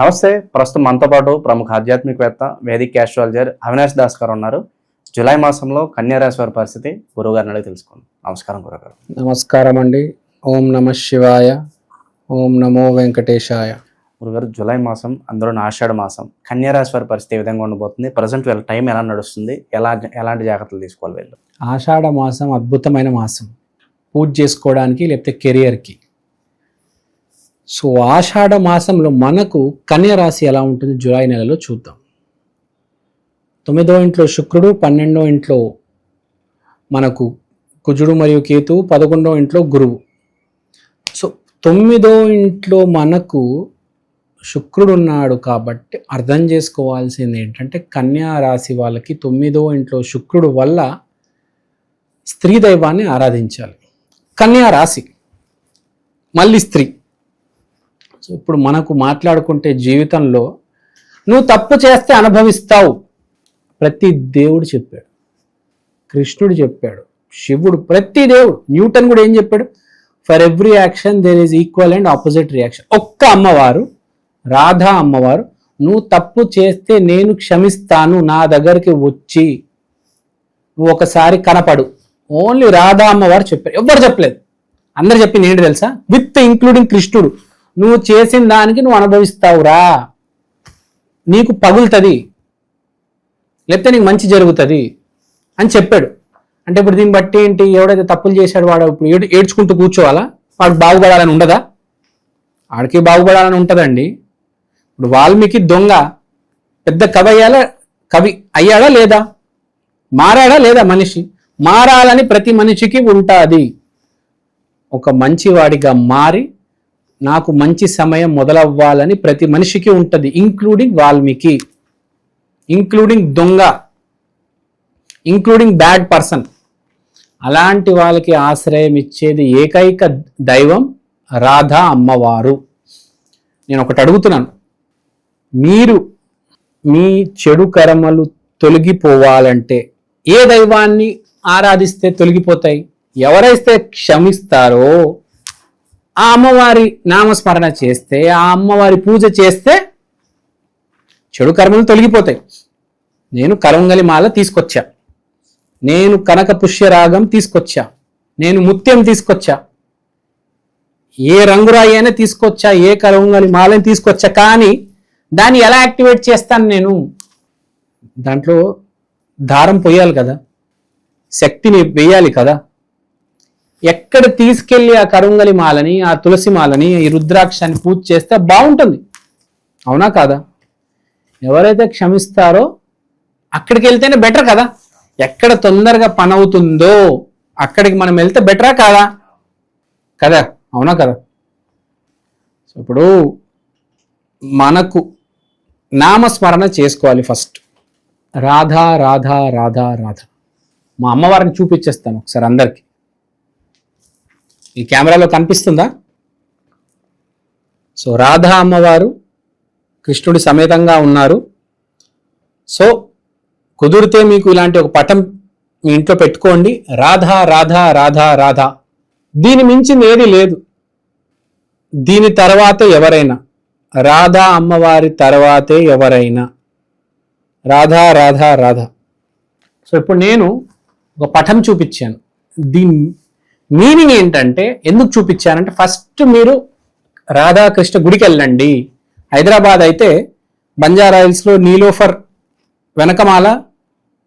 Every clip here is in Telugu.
నమస్తే. ప్రస్తుతం మనతో పాటు ప్రముఖ ఆధ్యాత్మికవేత్త వేదిక్ ఆస్ట్రాలజర్ అవినాష్ దాస్ గారు ఉన్నారు. జూలై మాసంలో కన్యా రాశి వారి పరిస్థితి గురువుగారిని అడిగి తెలుసుకుందాం. నమస్కారం గురుగారు. నమస్కారం అండి. ఓం నమ శివాయ, ఓం నమో వెంకటేశాయ. గురుగారు, జూలై మాసం, అందులో ఆషాఢ మాసం, కన్యా రాశి వారి పరిస్థితి ఏ విధంగా ఉండబోతుంది? ప్రజెంట్ వీళ్ళ టైం ఎలా నడుస్తుంది? ఎలాంటి జాగ్రత్తలు తీసుకోవాలి వీళ్ళు? ఆషాఢ మాసం అద్భుతమైన మాసం, పూజ చేసుకోవడానికి లేకపోతే కెరియర్కి. సో ఆషాఢ మాసంలో మనకు కన్యా రాశి ఎలా ఉంటుంది జూలై నెలలో చూద్దాం. 9వ ఇంట్లో శుక్రుడు, 12వ ఇంట్లో మనకు కుజుడు మరియు కేతు, 11వ ఇంట్లో గురువు. సో 9వ ఇంట్లో మనకు శుక్రుడు ఉన్నాడు కాబట్టి అర్థం చేసుకోవాల్సింది ఏంటంటే కన్యా రాశి వాళ్ళకి 9వ ఇంట్లో శుక్రుడు వల్ల స్త్రీ దైవాన్ని ఆరాధించాలి. కన్యా రాశి మళ్ళీ స్త్రీ. సో ఇప్పుడు మనకు మాట్లాడుకుంటే జీవితంలో నువ్వు తప్పు చేస్తే అనుభవిస్తావు. ప్రతి దేవుడు చెప్పాడు, కృష్ణుడు చెప్పాడు, శివుడు, ప్రతి దేవుడు, న్యూటన్ కూడా ఏం చెప్పాడు? For every action there is equal and opposite reaction. ఒక్క అమ్మవారు, రాధా అమ్మవారు, నువ్వు తప్పు చేస్తే నేను క్షమిస్తాను, నా దగ్గరికి వచ్చి నువ్వు ఒకసారి కనపడు. ఓన్లీ రాధా అమ్మవారు చెప్పారు, ఎవ్వరు చెప్పలేదు. అందరు చెప్పింది ఏంటి తెలుసా? విత్ ఇంక్లూడింగ్ కృష్ణుడు, నువ్వు చేసిన దానికి నువ్వు అనుభవిస్తావురా, నీకు పగులుతుంది, లేకపోతే నీకు మంచి జరుగుతుంది అని చెప్పాడు. అంటే ఇప్పుడు దీన్ని బట్టి ఏంటి? ఎవడైతే తప్పులు చేశాడు వాడు ఇప్పుడు ఏడ్చుకుంటూ కూర్చోవాలా? వాడు బాగుపడాలని ఉండదా? వాడికి బాగుపడాలని ఉంటుందండి. ఇప్పుడు వాల్మీకి దొంగ పెద్ద కవి అయ్యాడా లేదా? మారాడా లేదా? మనిషి మారాలని ప్రతి మనిషికి ఉంటుంది. ఒక మంచివాడిగా మారి నాకు మంచి సమయం మొదలవ్వాలని ప్రతి మనిషికి ఉంటుంది, ఇంక్లూడింగ్ వాల్మీకి, ఇంక్లూడింగ్ దొంగ, ఇంక్లూడింగ్ బ్యాడ్ పర్సన్. అలాంటి వాళ్ళకి ఆశ్రయం ఇచ్చేది ఏకైక దైవం రాధా అమ్మవారు. నేను ఒకటి అడుగుతున్నాను, మీరు మీ చెడు కర్మలు తొలగిపోవాలంటే ఏ దైవాన్ని ఆరాధిస్తే తొలగిపోతాయి? ఎవరైతే క్షమిస్తారో ఆ అమ్మవారి నామస్మరణ చేస్తే, ఆ అమ్మవారి పూజ చేస్తే చెడు కర్మలు తొలగిపోతాయి. నేను కరంగలి మాల తీసుకొచ్చా, నేను కనక పుష్యరాగం తీసుకొచ్చా, నేను ముత్యం తీసుకొచ్చా, ఏ రంగురాయి అయినా తీసుకొచ్చా, ఏ కరంగలి మాలని తీసుకొచ్చా, కానీ దాన్ని ఎలా యాక్టివేట్ చేస్తాను? నేను దాంట్లో దారం పోయాలి కదా, శక్తిని వేయాలి కదా. ఎక్కడ తీసుకెళ్ళి ఆ కరుంగలి మాలని, ఆ తులసి మాలని, ఈ రుద్రాక్షాన్ని పూజ చేస్తే బాగుంటుంది, అవునా కాదా? ఎవరైతే క్షమిస్తారో అక్కడికి వెళ్తేనే బెటర్ కదా. ఎక్కడ తొందరగా పని అవుతుందో అక్కడికి మనం వెళ్తే బెటరా కాదా? కదా, అవునా కదా? సో ఇప్పుడు మనకు నామస్మరణ చేసుకోవాలి. ఫస్ట్ రాధా రాధా రాధా రాధా. మా అమ్మవారిని చూపించేస్తాను ఒకసారి అందరికి. ఈ కెమెరాలో కనిపిస్తుందా? సో రాధా అమ్మవారు కృష్ణుడి సమేతంగా ఉన్నారు. సో కుదిరితే మీకు ఇలాంటి ఒక పటం మీ ఇంట్లో పెట్టుకోండి. రాధా రాధా రాధా రాధా, దీని మించింది ఏది లేదు. దీని తర్వాతే ఎవరైనా, రాధా అమ్మవారి తర్వాతే ఎవరైనా, రాధా రాధా రాధా. సో ఇప్పుడు నేను ఒక పటం చూపించాను. దీని మీనింగ్ ఏంటంటే, ఎందుకు చూపించానంటే, ఫస్ట్ మీరు రాధాకృష్ణ గుడికి వెళ్ళండి. హైదరాబాద్ అయితే బంజారా హిల్స్లో నీలోఫర్ వెనకమాల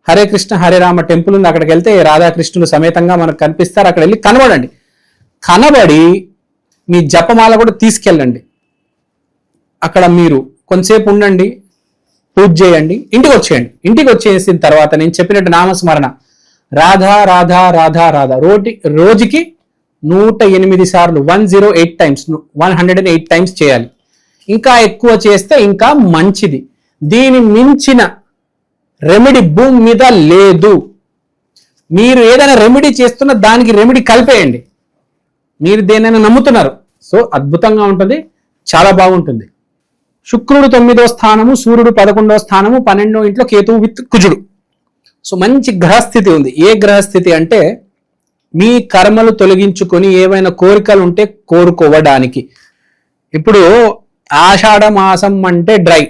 హరే కృష్ణ హరే రామ టెంపుల్ ఉంది. అక్కడికి వెళ్తే రాధాకృష్ణులు సమేతంగా మనకు కనిపిస్తారు. అక్కడ వెళ్ళి కనబడండి. కనబడి మీ జపమాల కూడా తీసుకెళ్ళండి. అక్కడ మీరు కొంతసేపు ఉండండి, పూజ చేయండి, ఇంటికి వచ్చేయండి. ఇంటికి వచ్చేసిన తర్వాత నేను చెప్పినట్టు నామస్మరణ రాధా రాధా రాధా రాధా రోజుకి 108 సార్లు, 108 టైమ్స్, 108 టైమ్స్ చేయాలి. ఇంకా ఎక్కువ చేస్తే ఇంకా మంచిది. దీని మించిన రెమెడీ భూమి మీద లేదు. మీరు ఏదైనా రెమెడీ చేస్తున్న దానికి రెమెడీ కలిపేయండి. మీరు దేనైనా నమ్ముతున్నారు. సో అద్భుతంగా ఉంటుంది, చాలా బాగుంటుంది. శుక్రుడు 9వ స్థానము, సూర్యుడు 11వ స్థానము, 12వ ఇంట్లో కేతువు విత్ కుజుడు. సో మంచి గ్రహస్థితి ఉంది. ఏ గ్రహస్థితి అంటే మీ కర్మలు తొలగించుకొని ఏవైనా కోరికలు ఉంటే కోరుకోవడానికి. ఇప్పుడు ఆషాఢ మాసం అంటే డ్రై,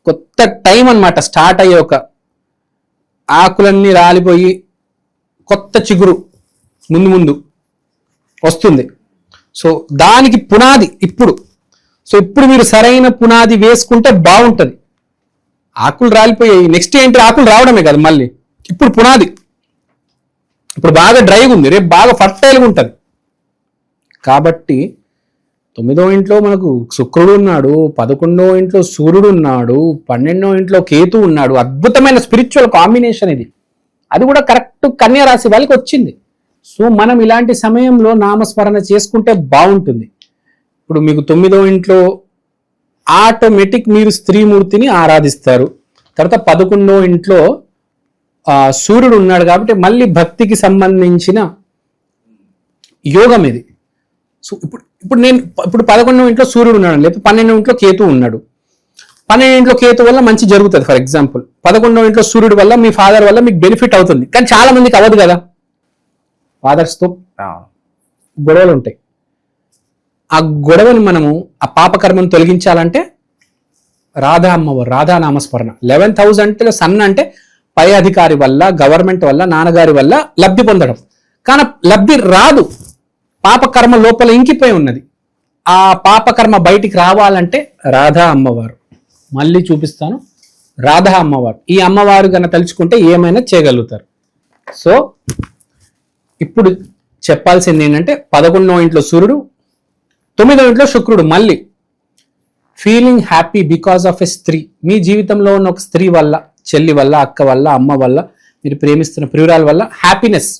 కొత్త టైం అన్నమాట. స్టార్ట్ అయ్యే ఒక ఆకులన్నీ రాలిపోయి కొత్త చిగురు ముందు ముందు వస్తుంది. సో దానికి పునాది ఇప్పుడు. సో ఇప్పుడు మీరు సరైన పునాది వేసుకుంటే బాగుంటుంది. ఆకులు రాలిపోయాయి, నెక్స్ట్ ఏంటి, ఆకులు రావడమే కదా మళ్ళీ. ఇప్పుడు పునాది, ఇప్పుడు బాగా డ్రైగా ఉంది, రేపు బాగా ఫర్టైల్గా ఉంటుంది. కాబట్టి 9వ ఇంట్లో మనకు శుక్రుడు ఉన్నాడు, 11వ ఇంట్లో సూర్యుడు ఉన్నాడు, 12వ ఇంట్లో కేతు ఉన్నాడు. అద్భుతమైన స్పిరిచువల్ కాంబినేషన్ ఇది. అది కూడా కరెక్ట్ కన్యా రాశి వాళ్ళకి వచ్చింది. సో మనం ఇలాంటి సమయంలో నామస్మరణ చేసుకుంటే బాగుంటుంది. ఇప్పుడు మీకు 9వ ఇంట్లో ఆటోమేటిక్ మీరు స్త్రీమూర్తిని ఆరాధిస్తారు. తర్వాత 11వ ఇంట్లో సూర్యుడు ఉన్నాడు కాబట్టి మళ్ళీ భక్తికి సంబంధించిన యోగం ఇది. సో ఇప్పుడు 11వ ఇంట్లో సూర్యుడు ఉన్నాడు, లేకపోతే 12వ ఇంట్లో కేతు ఉన్నాడు. 12వ ఇంట్లో కేతు వల్ల మంచి జరుగుతుంది. ఫర్ ఎగ్జాంపుల్ 11వ ఇంట్లో సూర్యుడు వల్ల మీ ఫాదర్ వల్ల మీకు బెనిఫిట్ అవుతుంది. కానీ చాలా మందికి అవ్వదు కదా, ఫాదర్స్తో గొడవలు ఉంటాయి. ఆ గొడవని మనము ఆ పాపకర్మను తొలగించాలంటే రాధా అమ్మవారు, రాధా నామస్మరణ. 11th హౌస్ అంటే సన్ అంటే పై అధికారి వల్ల, గవర్నమెంట్ వల్ల, నాన్నగారి వల్ల లబ్ధి పొందడం. కానీ లబ్ధి రాదు, పాపకర్మ లోపల ఇంకిపోయి ఉన్నది. ఆ పాపకర్మ బయటికి రావాలంటే రాధా అమ్మవారు. మళ్ళీ చూపిస్తాను, రాధా అమ్మవారు. ఈ అమ్మవారు కన్నా తలుచుకుంటే ఏమైనా చేయగలుగుతారు. సో ఇప్పుడు చెప్పాల్సింది ఏంటంటే 11వ ఇంట్లో సూర్యుడు, 9వ ఇంట్లో శుక్రుడు. మళ్ళీ feeling happy because of a స్త్రీ. మీ జీవితంలో ఉన్న ఒక స్త్రీ వల్ల, చెల్లి వల్ల, అక్క వల్ల, అమ్మ వల్ల, మీరు ప్రేమిస్తున్న ప్రియురాల వల్ల హ్యాపీనెస్.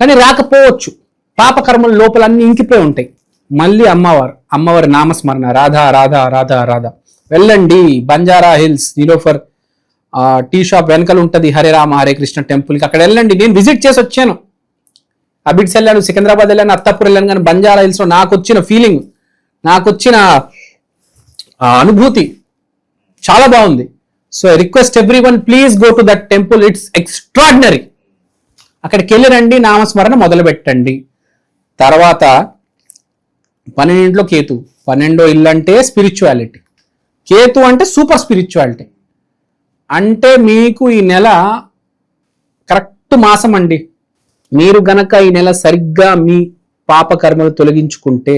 కానీ రాకపోవచ్చు, పాపకర్మల లోపల అన్ని ఇంకిపోయి ఉంటాయి. మళ్ళీ అమ్మవారి నామస్మరణ, రాధా రాధా రాధా రాధా. వెళ్ళండి Banjara Hills, Niloufer tea shop వెనకలు ఉంటుంది హరే రామ హరే కృష్ణ టెంపుల్కి. అక్కడ వెళ్ళండి. నేను విజిట్ చేసి వచ్చాను, అబిడ్స్ వెళ్ళాను, సికింద్రాబాద్ వెళ్ళాను, అత్తాపూర్ వెళ్ళాను. కానీ బంజారా హిల్స్లో నాకు వచ్చిన ఫీలింగ్, నాకు వచ్చిన అనుభూతి చాలా బాగుంది. So I request every one, please go to that temple, it's extraordinary. అక్కడికి వెళ్ళి రండి, నామస్మరణ మొదలు పెట్టండి. తర్వాత 12వ ఇంట్లో కేతు. 12వ ఇల్లు అంటే స్పిరిచువాలిటీ, కేతు అంటే సూపర్ స్పిరిచువాలిటీ. అంటే మీకు ఈ నెల కరెక్ట్ మాసం అండి. మీరు గనక ఈ నెల సరిగ్గా మీ పాపకర్మలు తొలగించుకుంటే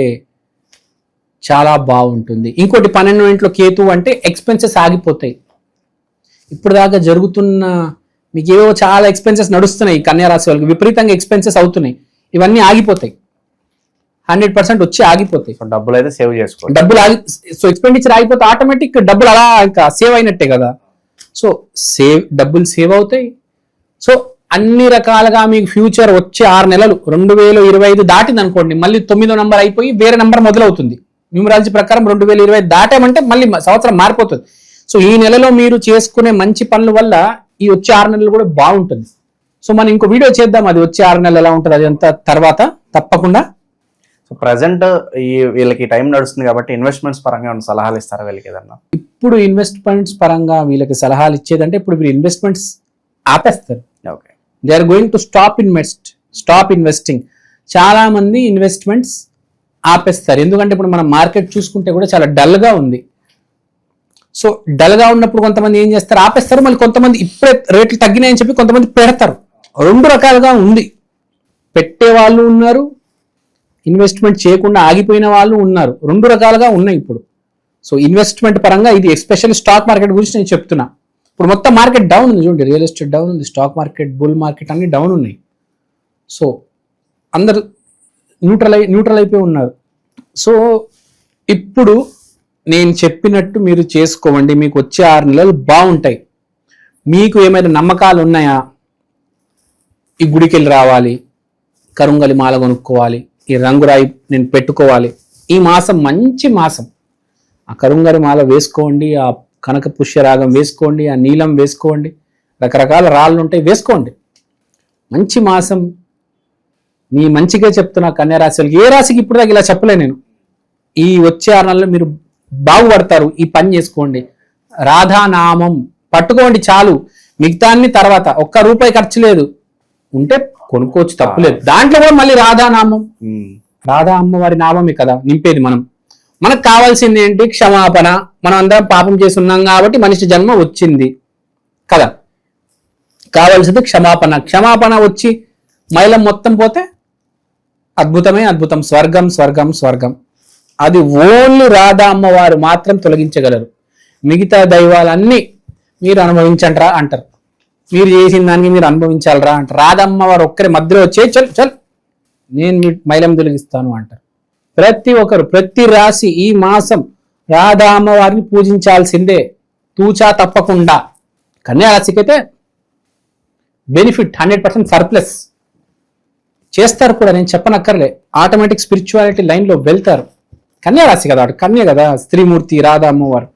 చాలా బాగుంటుంది. ఇంకోటి 12వ ఇంట్లో కేతు అంటే ఎక్స్పెన్సెస్ ఆగిపోతాయి. ఇప్పుడు దాకా జరుగుతున్న మీకు ఏవో చాలా ఎక్స్పెన్సెస్ నడుస్తున్నాయి, కన్యా రాశి వాళ్ళకి విపరీతంగా ఎక్స్పెన్సెస్ అవుతున్నాయి. ఇవన్నీ ఆగిపోతాయి, 100% వచ్చి ఆగిపోతాయి. డబ్బులు అయితే సేవ్ చేసుకోవాలి. సో ఎక్స్పెండిచర్ ఆగిపోతే ఆటోమేటిక్ డబ్బులు అలా ఇంకా సేవ్ అయినట్టే కదా. సో డబ్బులు సేవ్ అవుతాయి. సో అన్ని రకాలుగా మీకు ఫ్యూచర్ వచ్చే 6 నెలలు 2025 దాటింది అనుకోండి, మళ్ళీ 9వ నంబర్ అయిపోయి వేరే నంబర్ మొదలవుతుంది. న్యూమరాలజీ ప్రకారం 2020 దాటామంటే మళ్ళీ సంవత్సరం మారిపోతుంది. సో ఈ నెలలో మీరు చేసుకునే మంచి పనుల వల్ల ఈ వచ్చే 6 నెలలు కూడా బాగుంటుంది. సో మనం ఇంకో వీడియో చేద్దాం, అది వచ్చే 6 నెలలు ఎలా ఉంటుంది అదంతా తర్వాత తప్పకుండా. సో ప్రజెంట్ వీళ్ళకి టైం నడుస్తుంది కాబట్టి ఇన్వెస్ట్మెంట్స్ పరంగా ఏమైనా సలహాలు ఇస్తారా వీళ్ళకి ఏదన్నా? ఇప్పుడు ఇన్వెస్ట్మెంట్స్ పరంగా వీళ్ళకి సలహాలు ఇచ్చేదంటే, ఇప్పుడు వీళ్ళు ఇన్వెస్ట్మెంట్స్ ఆపేస్తారు. Okay, they are going to stop investing. చాలా మంది ఇన్వెస్ట్మెంట్స్ ఆపేస్తారు. ఎందుకంటే ఇప్పుడు మనం మార్కెట్ చూసుకుంటే కూడా చాలా డల్గా ఉంది. సో డల్గా ఉన్నప్పుడు కొంతమంది ఏం చేస్తారు, ఆపేస్తారు. మళ్ళీ కొంతమంది ఇప్పుడే రేట్లు తగ్గినాయని చెప్పి కొంతమంది పెడతారు. 2 రకాలుగా ఉంది. పెట్టే వాళ్ళు ఉన్నారు, ఇన్వెస్ట్మెంట్ చేయకుండా ఆగిపోయిన వాళ్ళు ఉన్నారు. 2 రకాలుగా ఉన్నాయి ఇప్పుడు. సో ఇన్వెస్ట్మెంట్ పరంగా ఇది ఎస్పెషల్లీ స్టాక్ మార్కెట్ గురించి నేను చెప్తున్నా. ఇప్పుడు మొత్తం మార్కెట్ డౌన్ ఉంది చూడండి, రియల్ ఎస్టేట్ డౌన్ ఉంది, స్టాక్ మార్కెట్, బుల్ మార్కెట్ అన్ని డౌన్ ఉన్నాయి. సో అందరు న్యూట్రల్ అయిపోయి ఉన్నారు. సో ఇప్పుడు నేను చెప్పినట్టు మీరు చేసుకోండి, మీకు వచ్చే 6 నెలలు బాగుంటాయి. మీకు ఏమైనా నమ్మకాలు ఉన్నాయా, ఈ గుడికి వెళ్ళి రావాలి, కరుంగలి మాల కొనుక్కోవాలి, ఈ రంగురాయి నేను పెట్టుకోవాలి, ఈ మాసం మంచి మాసం, ఆ కరుంగలి మాల వేసుకోండి, ఆ కనక పుష్యరాగం వేసుకోండి, ఆ నీలం వేసుకోండి, రకరకాల రాళ్ళు ఉంటాయి వేసుకోండి. మంచి మాసం, మీ మంచిగా చెప్తున్నా కన్యా రాశి వాళ్ళకి. ఏ రాశికి ఇప్పుడు దాకా ఇలా చెప్పలే నేను. ఈ వచ్చే 6 నెలల్లో మీరు బాగుపడతారు. ఈ పని చేసుకోండి, రాధానామం పట్టుకోండి చాలు. మిగతాన్ని తర్వాత, ₹1 ఖర్చు లేదు, ఉంటే కొనుక్కోవచ్చు, తప్పులేదు. దాంట్లో కూడా మళ్ళీ రాధానామం, రాధా అమ్మవారి నామమే కదా నింపేది మనం. మనకు కావాల్సింది ఏంటి? క్షమాపణ. మనం అందరం పాపం చేసి ఉన్నాం కాబట్టి మనిషి జన్మ వచ్చింది కదా. కావాల్సింది క్షమాపణ. క్షమాపణ వచ్చి మైలం మొత్తం పోతే అద్భుతమే అద్భుతం. స్వర్గం స్వర్గం స్వర్గం. అది ఓన్లీ రాధా అమ్మవారు మాత్రం తొలగించగలరు. మిగతా దైవాలన్నీ మీరు అనుభవించండిరా అంటారు. మీరు చేసిన దానికి మీరు అనుభవించాలరా అంటారు. రాధా అమ్మవారు ఒక్కరి మధ్యలో వచ్చే చల్ చల్ నేను మీ మైలం తొలగిస్తాను అంటారు. ప్రతి ఒక్కరు, ప్రతి రాశి ఈ మాసం రాధా అమ్మవారిని పూజించాల్సిందే, తూచా తప్పకుండా. కన్యా రాశికైతే బెనిఫిట్ 100% సర్ప్లస్ చేస్తారు కూడా, నేను చెప్పనక్కర్లే. ఆటోమేటిక్ స్పిరిచువాలిటీ లైన్లో వెళ్తారు. కన్యా రాశి కదా, కన్య కదా, స్త్రీమూర్తి రాధా అమ్మవారు.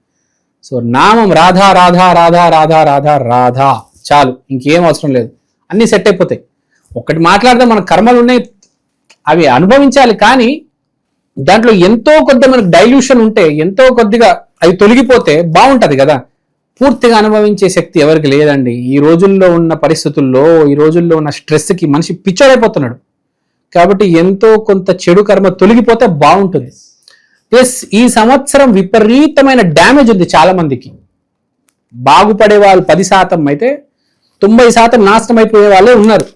సో నామం రాధా రాధా రాధా రాధా రాధా రాధా చాలు, ఇంకేం అవసరం లేదు, అన్నీ సెట్ అయిపోతాయి. ఒకటి మాట్లాడితే మన కర్మలు ఉన్నాయి, అవి అనుభవించాలి. కానీ దాంట్లో ఎంతో కొద్ది మనకు డైల్యూషన్ ఉంటే, ఎంతో కొద్దిగా అవి తొలగిపోతే బాగుంటది కదా. పూర్తిగా అనుభవించే శక్తి ఎవరికి లేదండి. ఈ రోజుల్లో ఉన్న పరిస్థితుల్లో, ఈ రోజుల్లో ఉన్న స్ట్రెస్కి మనిషి పిచ్చోడైపోతున్నాడు. కాబట్టి ఎంతో కొంత చెడు కర్మ తొలగిపోతే బాగుంటుంది. ప్లస్ ఈ సంవత్సరం విపరీతమైన డ్యామేజ్ ఉంది చాలా మందికి. బాగుపడే వాళ్ళు 10% అయితే 90% నాశనం అయిపోయే వాళ్ళే ఉన్నారు.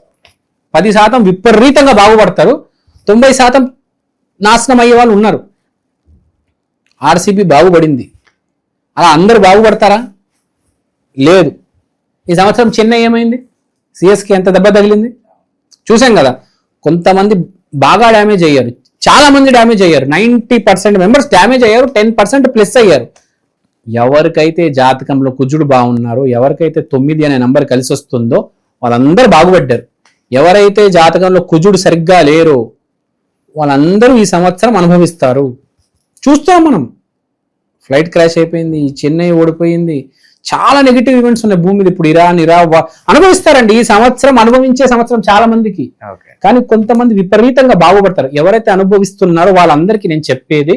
10% విపరీతంగా బాగుపడతారు, 90% నాశనం అయ్యే వాళ్ళు ఉన్నారు. ఆర్సీబీ బాగుపడింది, అలా అందరూ బాగుపడతారా? లేదు. ఈ సంవత్సరం చెన్నై ఏమైంది? సిఎస్కే ఎంత దెబ్బ తగిలింది చూసాం కదా. కొంతమంది బాగా డ్యామేజ్ అయ్యారు, చాలా మంది డ్యామేజ్ అయ్యారు. 90% మెంబర్స్ డ్యామేజ్ అయ్యారు, 10% ప్లస్ అయ్యారు. ఎవరికైతే జాతకంలో కుజుడు బాగున్నారో, ఎవరికైతే 9 అనే నంబర్ కలిసి వస్తుందో వాళ్ళందరూ బాగుపడ్డారు. ఎవరైతే జాతకంలో కుజుడు సరిగ్గా లేరో వాళ్ళందరూ ఈ సంవత్సరం అనుభవిస్తారు. చూస్తాం మనం. ఫ్లైట్ క్రాష్ అయిపోయింది, చెన్నై ఓడిపోయింది, చాలా నెగిటివ్ ఈవెంట్స్ ఉన్నాయి భూమి మీద. ఇప్పుడు ఇరాన్ అనుభవిస్తారండి ఈ సంవత్సరం. అనుభవించే సంవత్సరం చాలా మందికి. కానీ కొంతమంది విపరీతంగా బాగుపడతారు. ఎవరైతే అనుభవిస్తున్నారో వాళ్ళందరికీ నేను చెప్పేది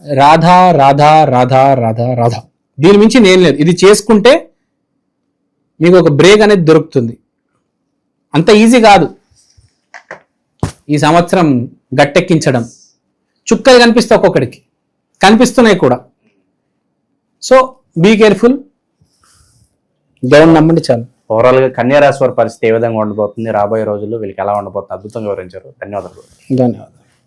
రాధా రాధా రాధా రాధా రాధా. దీని మించి నేను లేదు. ఇది చేసుకుంటే మీకు ఒక బ్రేక్ అనేది దొరుకుతుంది. అంత ఈజీ కాదు ఈ సంవత్సరం గట్టెక్కించడం. చుక్కలు కనిపిస్తాయి, ఒక్కొక్కడికి కనిపిస్తున్నాయి కూడా. సో బీ కేర్ఫుల్, దేవుని నమ్మండి చాలు. ఓవరాల్ గా కన్యా రాశి వారి పరిస్థితి ఏ విధంగా ఉండబోతుంది, రాబోయే రోజుల్లో వీళ్ళకి ఎలా ఉండబోతుంది అద్భుతంగా వివరించారు. ధన్యవాదాలు. ధన్యవాదాలు.